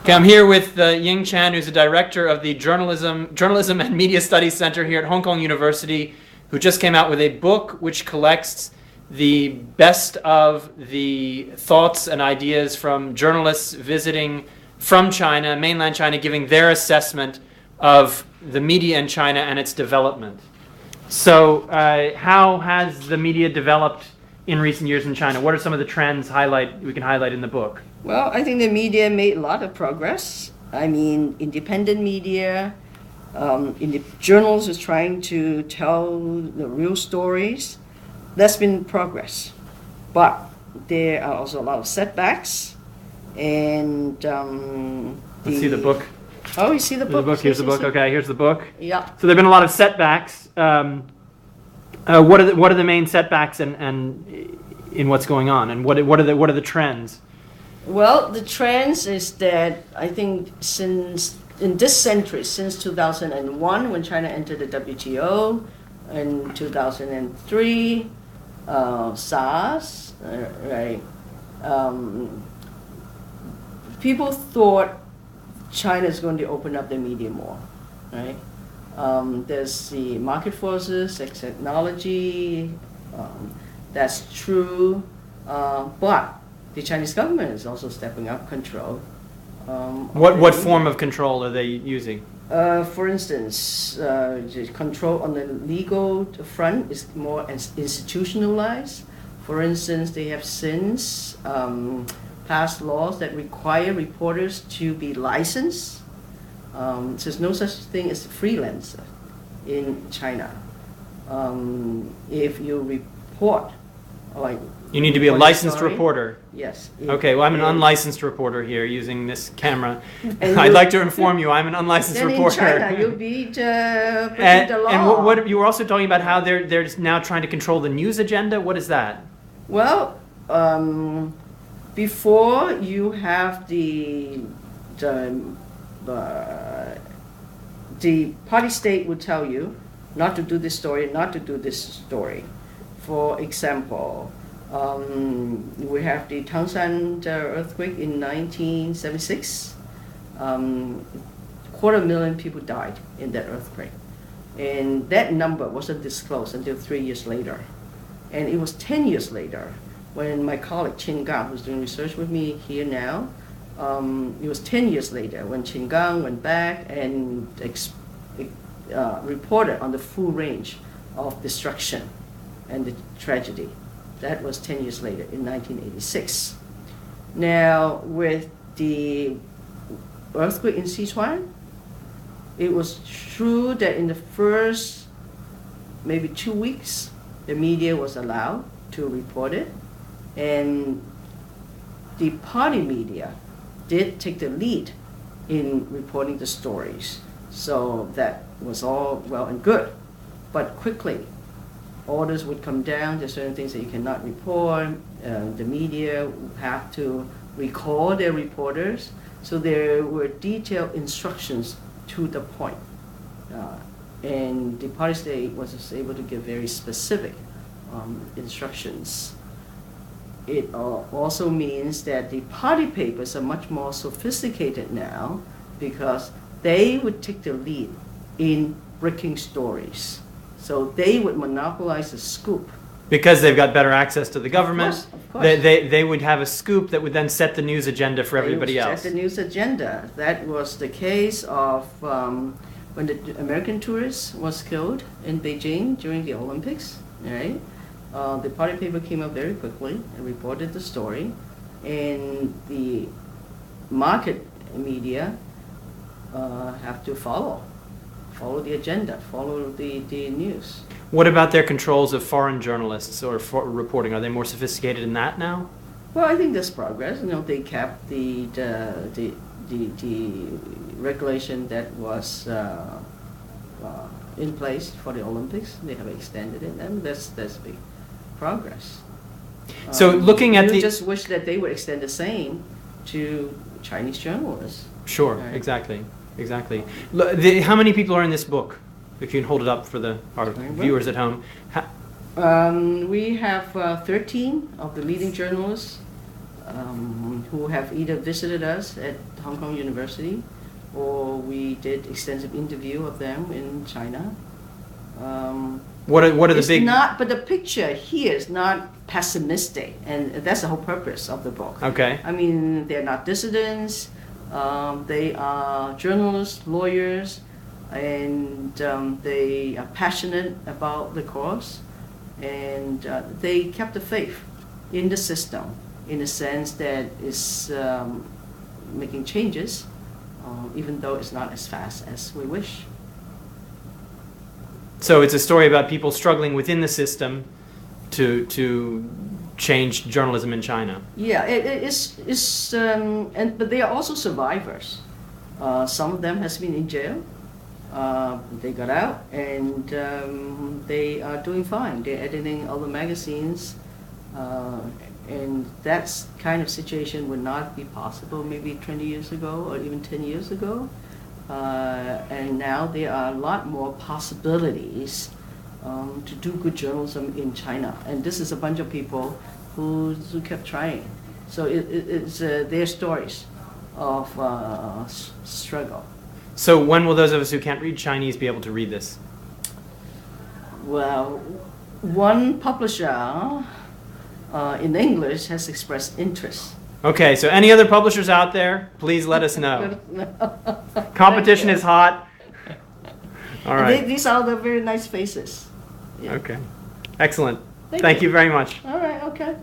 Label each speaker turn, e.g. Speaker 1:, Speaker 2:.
Speaker 1: Okay, I'm here with Ying Chan, who's the director of the Journalism and Media Studies Center here at Hong Kong University, who just came out with a book which collects the best of the thoughts and ideas from journalists visiting from China, mainland China, giving their assessment of the media in China and its development. So how has the media developed in recent years in China? What are some of the trends we can highlight in the book?
Speaker 2: Well, I think the media made a lot of progress. I mean, independent media, journals is trying to tell the real stories. That's been progress. But there are also a lot of setbacks. And
Speaker 1: let's see the book.
Speaker 2: Oh, you see the book?
Speaker 1: Here's the book. Okay, here's the book.
Speaker 2: Yeah.
Speaker 1: So there have been a lot of setbacks. What are the main setbacks and in what's going on, and what are the trends?
Speaker 2: Well, the trends is that I think since in this century, since 2001, when China entered the WTO, in 2003, SARS, right? People thought China is going to open up the media more, right? There's the market forces, technology, that's true, but the Chinese government is also stepping up control.
Speaker 1: What form of control are they using?
Speaker 2: For instance, the control on the legal front is more institutionalized. For instance, they have since passed laws that require reporters to be licensed. So there's no such thing as a freelancer in China. If you report, like
Speaker 1: you need to be a licensed reporter.
Speaker 2: Yes.
Speaker 1: Okay, well, I'm an unlicensed reporter here using this camera. I'd like to inform you, I'm an unlicensed reporter.
Speaker 2: In China, you'll be breaking the law.
Speaker 1: And what you were also talking about how they're now trying to control the news agenda. What is that?
Speaker 2: Well, before you have the party state would tell you not to do this story, not to do this story. For example, we have the Tangshan earthquake in 1976. 250,000 people died in that earthquake. And that number wasn't disclosed until 3 years later. And it was 10 years later when my colleague Qin Gang, who's doing research with me here now, it was 10 years later when Qin Gang went back and reported on the full range of destruction and the tragedy. That was 10 years later in 1986. Now, with the earthquake in Sichuan, it was true that in the first maybe 2 weeks, the media was allowed to report it, and the party media did take the lead in reporting the stories. So that was all well and good. But quickly, orders would come down. There's certain things that you cannot report. The media have to recall their reporters. So there were detailed instructions to the point. And the party state was able to give very specific instructions. It also means that the party papers are much more sophisticated now because they would take the lead in breaking stories. So they would monopolize the scoop.
Speaker 1: Because they've got better access to the government,
Speaker 2: of course.
Speaker 1: They would have a scoop that would then set the news agenda for everybody else.
Speaker 2: Set the news agenda. That was the case of when the American tourist was killed in Beijing during the Olympics, right? The party paper came up very quickly and reported the story, and the market media have to follow the agenda, follow the news.
Speaker 1: What about their controls of foreign journalists or reporting? Are they more sophisticated in that now?
Speaker 2: Well, I think there's progress. They kept the regulation that was in place for the Olympics. They have extended it, and that's big progress.
Speaker 1: So looking at
Speaker 2: you just wish that they would extend the same to Chinese journalists.
Speaker 1: Sure, right? Exactly. How many people are in this book? If you can hold it up for our viewers at home.
Speaker 2: We have 13 of the leading journalists who have either visited us at Hong Kong University, or we did extensive interview of them in China.
Speaker 1: What are the
Speaker 2: It's
Speaker 1: big?
Speaker 2: not, but the picture here is not pessimistic, and that's the whole purpose of the book.
Speaker 1: Okay.
Speaker 2: I mean, they're not dissidents. They are journalists, lawyers, and they are passionate about the cause, and they kept the faith in the system, in the sense that it's making changes, even though it's not as fast as we wish.
Speaker 1: So it's a story about people struggling within the system to change journalism in China.
Speaker 2: Yeah, but they are also survivors. Some of them has been in jail. They got out, and they are doing fine. They're editing all the magazines, and that kind of situation would not be possible maybe 20 years ago or even 10 years ago. And now there are a lot more possibilities to do good journalism in China. And this is a bunch of people who kept trying. So it's their stories of struggle.
Speaker 1: So when will those of us who can't read Chinese be able to read this?
Speaker 2: Well, one publisher in English has expressed interest.
Speaker 1: Okay, so any other publishers out there, please let us know. Competition is hot. All right.
Speaker 2: These are the very nice faces. Yeah.
Speaker 1: Okay. Excellent.
Speaker 2: Thank
Speaker 1: Thank
Speaker 2: you.
Speaker 1: you very much.
Speaker 2: All right, okay.